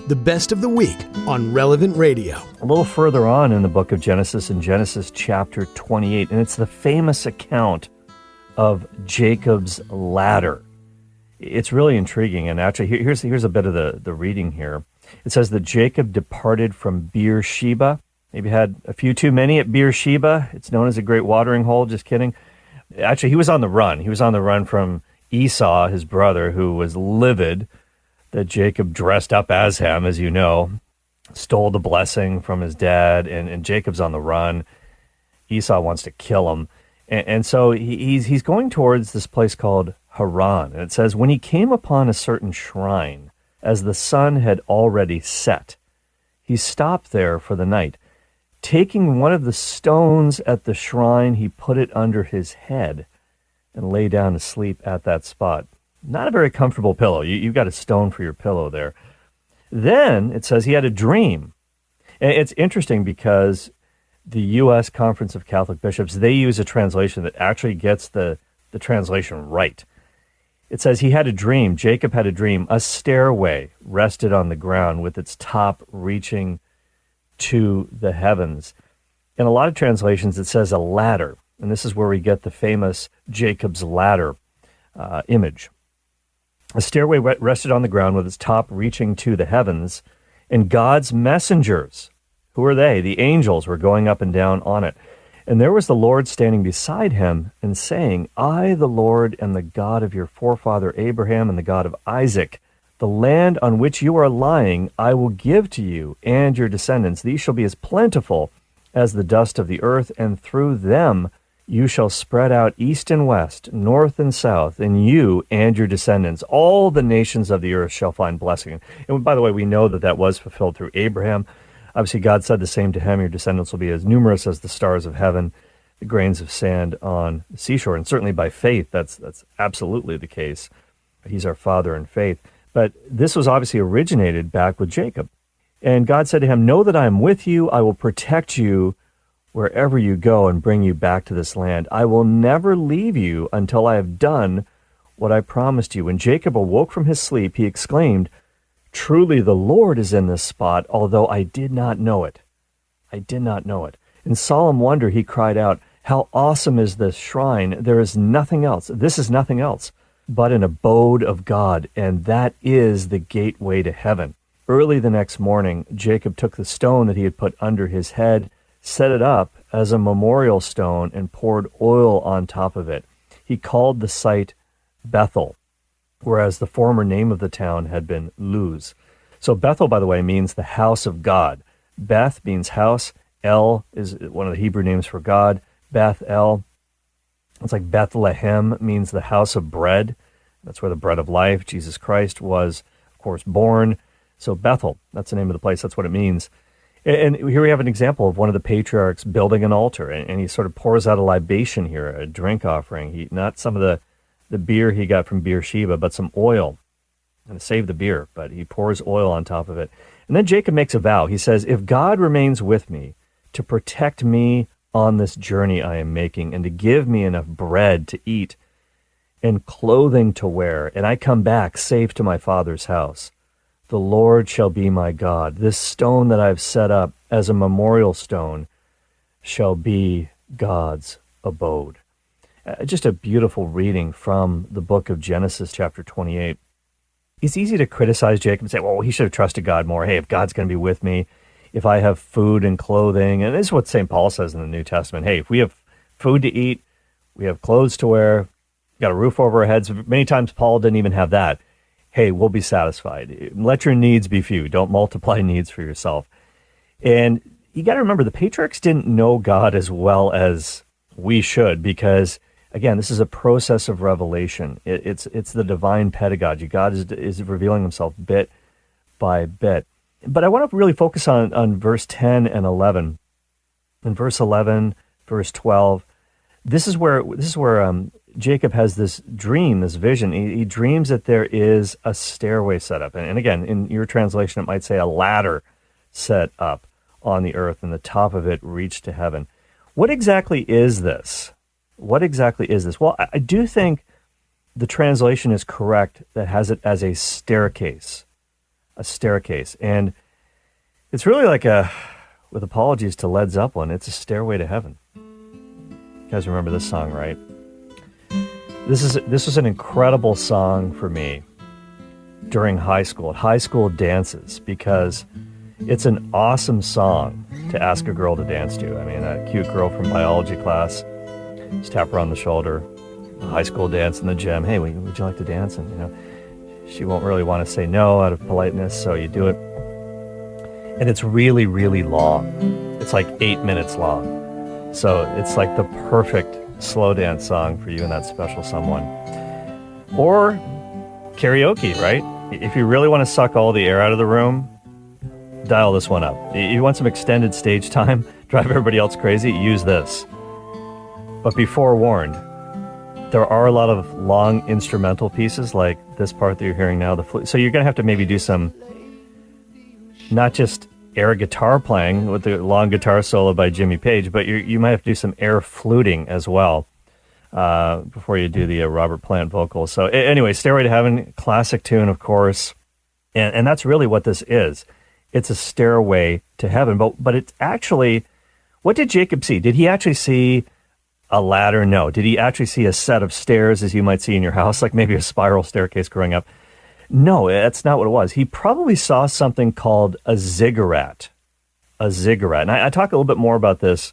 the best of the week on Relevant Radio. A little further on in the book of Genesis, in Genesis chapter 28, and it's the famous account of Jacob's ladder. It's really intriguing, and actually here's a bit of the reading here. It says that Jacob departed from Beersheba. Maybe had a few too many at Beersheba. It's known as a great watering hole, just kidding. Actually, he was on the run. He was on the run from Esau, his brother, who was livid that Jacob dressed up as him, as you know, stole the blessing from his dad, and Jacob's on the run. Esau wants to kill him. And so he's going towards this place called Haran. And it says, when he came upon a certain shrine, as the sun had already set, he stopped there for the night. Taking one of the stones at the shrine, he put it under his head and lay down to sleep at that spot. Not a very comfortable pillow. You've got a stone for your pillow there. Then it says he had a dream. And it's interesting because the U.S. Conference of Catholic Bishops, they use a translation that actually gets the translation right. It says he had a dream. Jacob had a dream. A stairway rested on the ground with its top reaching to the heavens. In a lot of translations, it says a ladder. And this is where we get the famous Jacob's ladder image. A stairway rested on the ground with its top reaching to the heavens, and God's messengers, who are they? The angels were going up and down on it. And there was the Lord standing beside him and saying, I, the Lord, am the God of your forefather Abraham and the God of Isaac. The land on which you are lying I will give to you and your descendants. These shall be as plentiful as the dust of the earth, and through them you shall spread out east and west, north and south, and you and your descendants. All the nations of the earth shall find blessing. And by the way, we know that was fulfilled through Abraham. Obviously, God said the same to him. Your descendants will be as numerous as the stars of heaven, the grains of sand on the seashore. And certainly by faith, that's absolutely the case. He's our father in faith. But this was obviously originated back with Jacob. And God said to him, know that I am with you. I will protect you wherever you go and bring you back to this land. I will never leave you until I have done what I promised you. When Jacob awoke from his sleep, he exclaimed, truly the Lord is in this spot, although I did not know it. I did not know it. In solemn wonder, he cried out, how awesome is this shrine! There is nothing else. This is nothing else but an abode of God, and that is the gateway to heaven. Early the next morning, Jacob took the stone that he had put under his head, set it up as a memorial stone, and poured oil on top of it. He called the site Bethel, whereas the former name of the town had been Luz. So Bethel, by the way, means the house of God. Beth means house. El is one of the Hebrew names for God. Beth El. It's like Bethlehem means the house of bread. That's where the bread of life, Jesus Christ, was, of course, born. So Bethel, that's the name of the place. That's what it means. And here we have an example of one of the patriarchs building an altar, and he sort of pours out a libation here, a drink offering. Not some of the beer he got from Beersheba, but some oil. I'm going to save the beer, but he pours oil on top of it. And then Jacob makes a vow. He says, if God remains with me to protect me on this journey I am making, and to give me enough bread to eat and clothing to wear, and I come back safe to my father's house, the Lord shall be my God. This stone that I've set up as a memorial stone shall be God's abode. Just a beautiful reading from the book of Genesis, chapter 28. It's easy to criticize Jacob and say, well, he should have trusted God more. Hey, if God's going to be with me, if I have food and clothing, and this is what St. Paul says in the New Testament. Hey, if we have food to eat, we have clothes to wear, got a roof over our heads. Many times Paul didn't even have that. Hey, we'll be satisfied. Let your needs be few. Don't multiply needs for yourself. And you got to remember, the patriarchs didn't know God as well as we should, because again, this is a process of revelation. It's the divine pedagogy. God is revealing himself bit by bit. But I want to really focus on verse 10 and 11. In verse 11, verse 12, this is where Jacob has this dream, this vision. He dreams that there is a stairway set up. And again, in your translation, it might say a ladder set up on the earth, and the top of it reached to heaven. What exactly is this? What exactly is this? Well, I do think the translation is correct that has it as a staircase. a staircase. And it's really like with apologies to Led Zeppelin, it's a stairway to heaven. You guys remember this song, right? This was an incredible song for me during high school dances, because it's an awesome song to ask a girl to dance to. I mean, a cute girl from biology class, just tap her on the shoulder, a high school dance in the gym. Hey, would you like to dance? And, she won't really want to say no out of politeness, so you do it. And it's really, really long. It's like 8 minutes long. So it's like the perfect slow dance song for you and that special someone. Or karaoke, right? If you really want to suck all the air out of the room, dial this one up. You want some extended stage time, drive everybody else crazy, use this. But be forewarned, there are a lot of long instrumental pieces like this part that you're hearing now, the flute. So you're going to have to maybe do some, not just air guitar playing with the long guitar solo by Jimmy Page, but you might have to do some air fluting as well before you do the Robert Plant vocals. So anyway, Stairway to Heaven, classic tune, of course. And that's really what this is. It's a stairway to heaven. But it's actually, what did Jacob see? Did he actually see a ladder? No. Did he actually see a set of stairs as you might see in your house, like maybe a spiral staircase growing up? No, that's not what it was. He probably saw something called a ziggurat. A ziggurat. And I talk a little bit more about this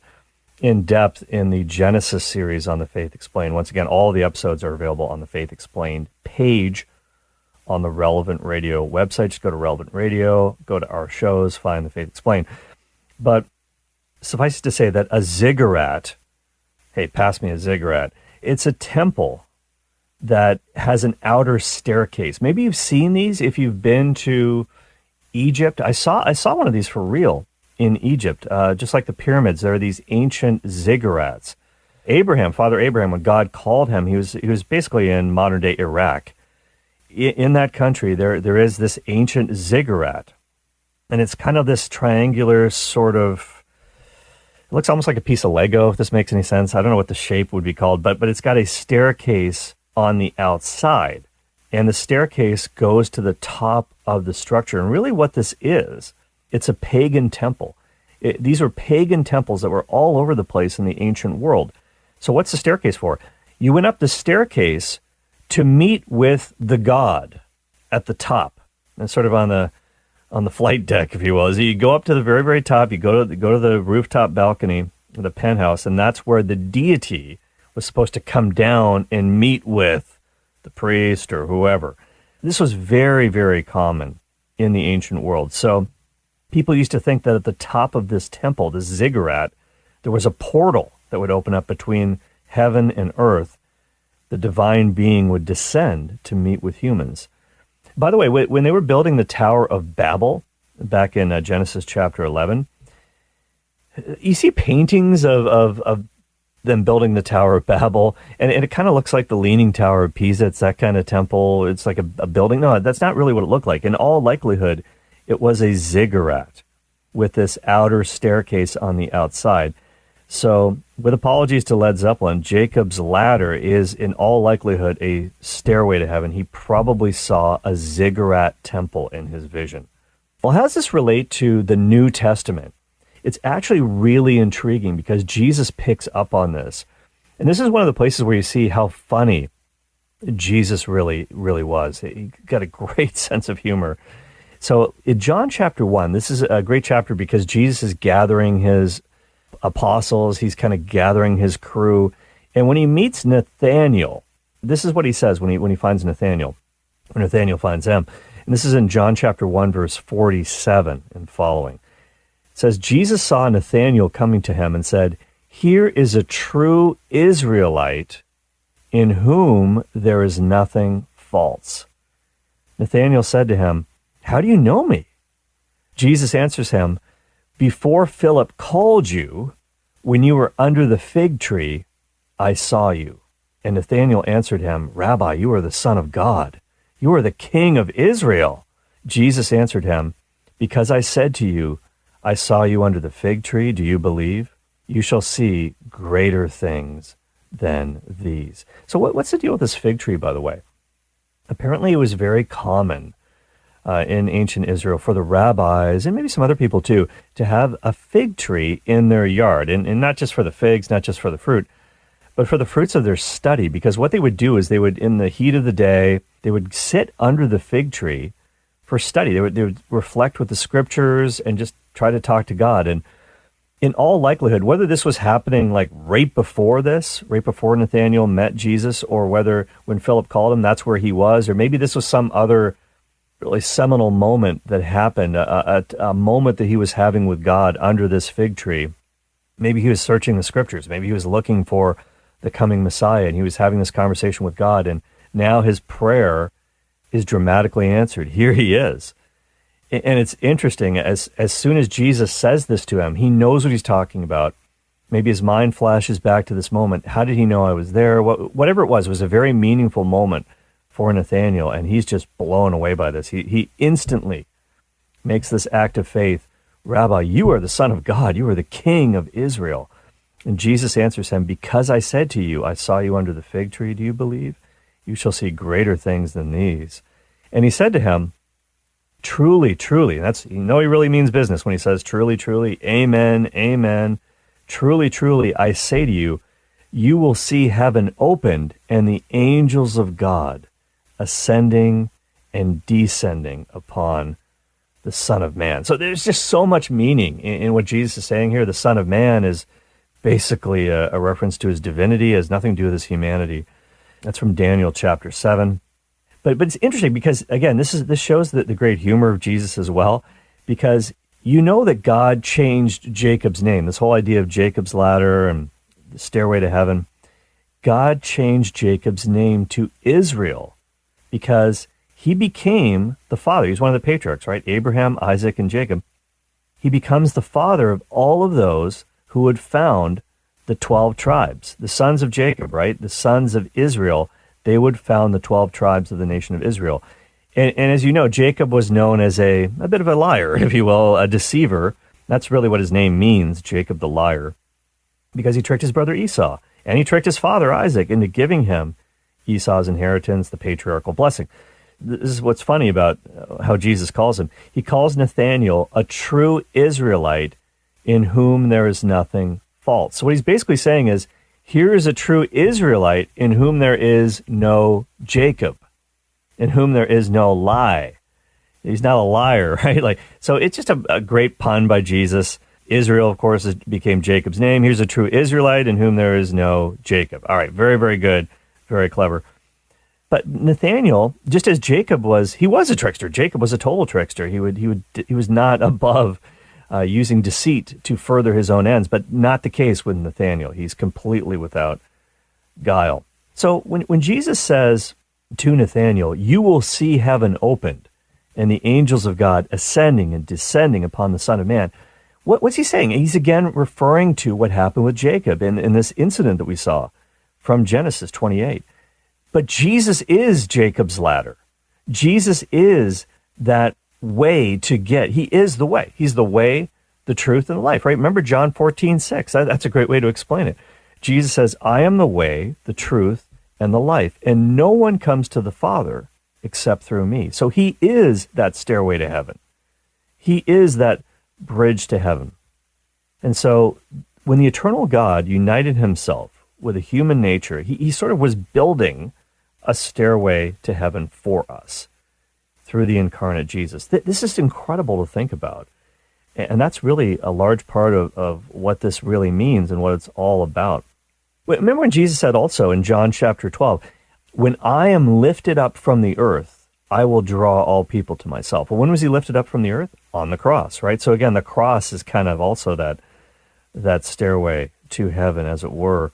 in depth in the Genesis series on the Faith Explained. Once again, all the episodes are available on the Faith Explained page on the Relevant Radio website. Just go to Relevant Radio, go to our shows, find the Faith Explained. But suffice it to say that a ziggurat, hey, pass me a ziggurat, it's a temple that has an outer staircase. Maybe you've seen these if you've been to Egypt. I saw one of these for real in Egypt, just like the pyramids. There are these ancient ziggurats. Father Abraham, when God called him, he was basically in modern day Iraq. In that country, there is this ancient ziggurat, and it's kind of this triangular sort of. It looks almost like a piece of Lego, if this makes any sense. I don't know what the shape would be called, but it's got a staircase on the outside, and the staircase goes to the top of the structure. And really what this is, it's a pagan temple. These were pagan temples that were all over the place in the ancient world. So what's the staircase for? You went up the staircase to meet with the god at the top, and sort of on the flight deck, if you will. So you go up to the very, very top, you go to the rooftop balcony, the penthouse, and that's where the deity was supposed to come down and meet with the priest or whoever. This was very, very common in the ancient world. So people used to think that at the top of this temple, this ziggurat, there was a portal that would open up between heaven and earth. The divine being would descend to meet with humans. By the way, when they were building the Tower of Babel back in Genesis chapter 11, you see paintings of them building the Tower of Babel, and it kind of looks like the Leaning Tower of Pisa. It's that kind of temple. It's like a building. No, that's not really what it looked like. In all likelihood, it was a ziggurat with this outer staircase on the outside. So, with apologies to Led Zeppelin, Jacob's ladder is in all likelihood a stairway to heaven. He probably saw a ziggurat temple in his vision. Well, how does this relate to the New Testament? It's actually really intriguing because Jesus picks up on this. And this is one of the places where you see how funny Jesus really, really was. He got a great sense of humor. So in John chapter 1, this is a great chapter because Jesus is gathering his apostles. He's kind of gathering his crew. And when he meets Nathanael, this is what he says when he finds Nathanael, when Nathanael finds him. And this is in John chapter 1, verse 47 and following. It says, Jesus saw Nathanael coming to him and said, "Here is a true Israelite in whom there is nothing false." Nathanael said to him, "How do you know me?" Jesus answers him, "Before Philip called you, when you were under the fig tree, I saw you." And Nathanael answered him, "Rabbi, you are the Son of God. You are the King of Israel." Jesus answered him, "Because I said to you, I saw you under the fig tree, do you believe? You shall see greater things than these." So what's the deal with this fig tree, by the way? Apparently it was very common in ancient Israel for the rabbis, and maybe some other people too, to have a fig tree in their yard. And not just for the figs, not just for the fruit, but for the fruits of their study. Because what they would do is they would, in the heat of the day, they would sit under the fig tree for study. They would reflect with the scriptures and just try to talk to God. And in all likelihood, whether this was happening like right before Nathanael met Jesus, or whether when Philip called him, that's where he was, or maybe this was some other really seminal moment that happened, a moment that he was having with God under this fig tree. Maybe he was searching the scriptures. Maybe he was looking for the coming Messiah, and he was having this conversation with God, and now his prayer is dramatically answered. Here he is. And it's interesting, as soon as Jesus says this to him, he knows what he's talking about. Maybe his mind flashes back to this moment. How did he know I was there? Whatever it was a very meaningful moment for Nathanael, and he's just blown away by this. He instantly makes this act of faith. Rabbi, you are the Son of God. You are the King of Israel. And Jesus answers him, because I said to you, I saw you under the fig tree. Do you believe? You shall see greater things than these. And he said to him, truly, truly, and he really means business when he says truly, truly, amen, amen. Truly, truly, I say to you, you will see heaven opened and the angels of God ascending and descending upon the Son of Man. So there's just so much meaning in what Jesus is saying here. The Son of Man is basically a reference to his divinity. It has nothing to do with his humanity. That's from Daniel chapter 7. But it's interesting because, again, this shows the great humor of Jesus as well, because you know that God changed Jacob's name. This whole idea of Jacob's ladder and the stairway to heaven, God changed Jacob's name to Israel because he became the father. He's one of the patriarchs, right? Abraham, Isaac, and Jacob. He becomes the father of all of those who had found the 12 tribes, the sons of Jacob, right? The sons of Israel. They would found the 12 tribes of the nation of Israel. And as you know, Jacob was known as a bit of a liar, if you will, a deceiver. That's really what his name means, Jacob the liar, because he tricked his brother Esau, and he tricked his father Isaac into giving him Esau's inheritance, the patriarchal blessing. This is what's funny about how Jesus calls him. He calls Nathanael a true Israelite in whom there is nothing false. So what he's basically saying is, here is a true Israelite in whom there is no Jacob, in whom there is no lie. He's not a liar, right? So it's just a great pun by Jesus. Israel, of course, became Jacob's name. Here's a true Israelite in whom there is no Jacob. All right, very, very good, very clever. But Nathanael, just as Jacob was, he was a trickster. Jacob was a total trickster. He was not above using deceit to further his own ends, but not the case with Nathanael. He's completely without guile. So when Jesus says to Nathanael, you will see heaven opened and the angels of God ascending and descending upon the Son of Man, what's he saying? He's again referring to what happened with Jacob in this incident that we saw from Genesis 28. But Jesus is Jacob's ladder. Jesus is that way to get. He is the way. He's the way, the truth, and the life, right? Remember John 14:6. That's a great way to explain it. Jesus says, I am the way, the truth, and the life, and no one comes to the Father except through me. So he is that stairway to heaven. He is that bridge to heaven. And so when the eternal God united himself with a human nature, he sort of was building a stairway to heaven for us through the incarnate Jesus. This is incredible to think about. And that's really a large part of what this really means and what it's all about. Remember when Jesus said also in John chapter 12, when I am lifted up from the earth, I will draw all people to myself. Well, when was he lifted up from the earth? On the cross, right? So again, the cross is kind of also that stairway to heaven, as it were.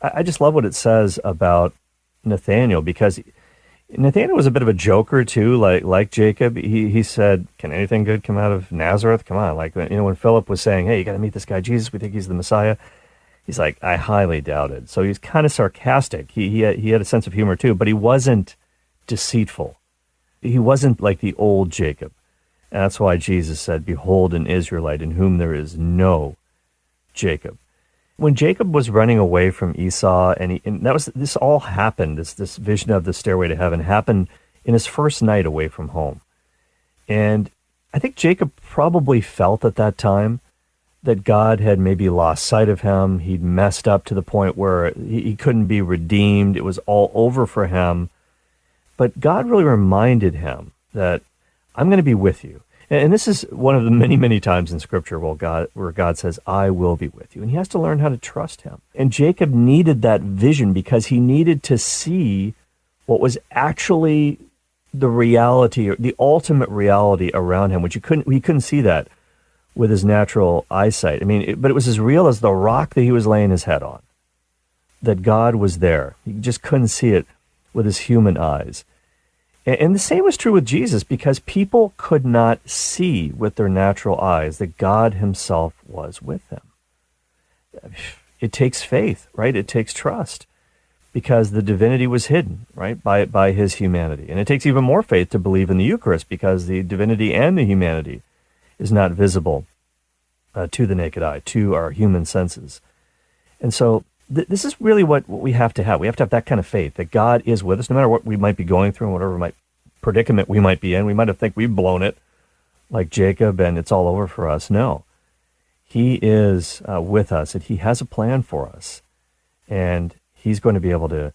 I just love what it says about Nathanael, because Nathanael was a bit of a joker too, like Jacob. He said, can anything good come out of Nazareth? Come on. When Philip was saying, hey, you got to meet this guy Jesus, we think he's the Messiah. He's like, I highly doubt it. So he's kind of sarcastic. He had a sense of humor too, but he wasn't deceitful. He wasn't like the old Jacob. And that's why Jesus said, behold an Israelite in whom there is no Jacob. When Jacob was running away from Esau, and this all happened, this vision of the stairway to heaven happened in his first night away from home. And I think Jacob probably felt at that time that God had maybe lost sight of him. He'd messed up to the point where he couldn't be redeemed. It was all over for him. But God really reminded him that I'm going to be with you. And this is one of the many, many times in Scripture where God says, I will be with you. And he has to learn how to trust him. And Jacob needed that vision because he needed to see what was actually the reality, or the ultimate reality around him, which he couldn't see that with his natural eyesight. I mean, but it was as real as the rock that he was laying his head on, that God was there. He just couldn't see it with his human eyes. And the same was true with Jesus, because people could not see with their natural eyes that God himself was with them. It takes faith, right? It takes trust, because the divinity was hidden, right, by his humanity. And it takes even more faith to believe in the Eucharist, because the divinity and the humanity is not visible to the naked eye, to our human senses. And so this is really what we have to have. We have to have that kind of faith, that God is with us, no matter what we might be going through and whatever predicament we might be in. We might have think we've blown it, like Jacob, and it's all over for us. No, he is with us, and he has a plan for us. And he's going to be able to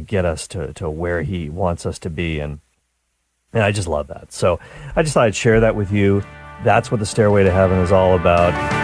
get us to where he wants us to be. And I just love that. So I just thought I'd share that with you. That's what the Stairway to Heaven is all about.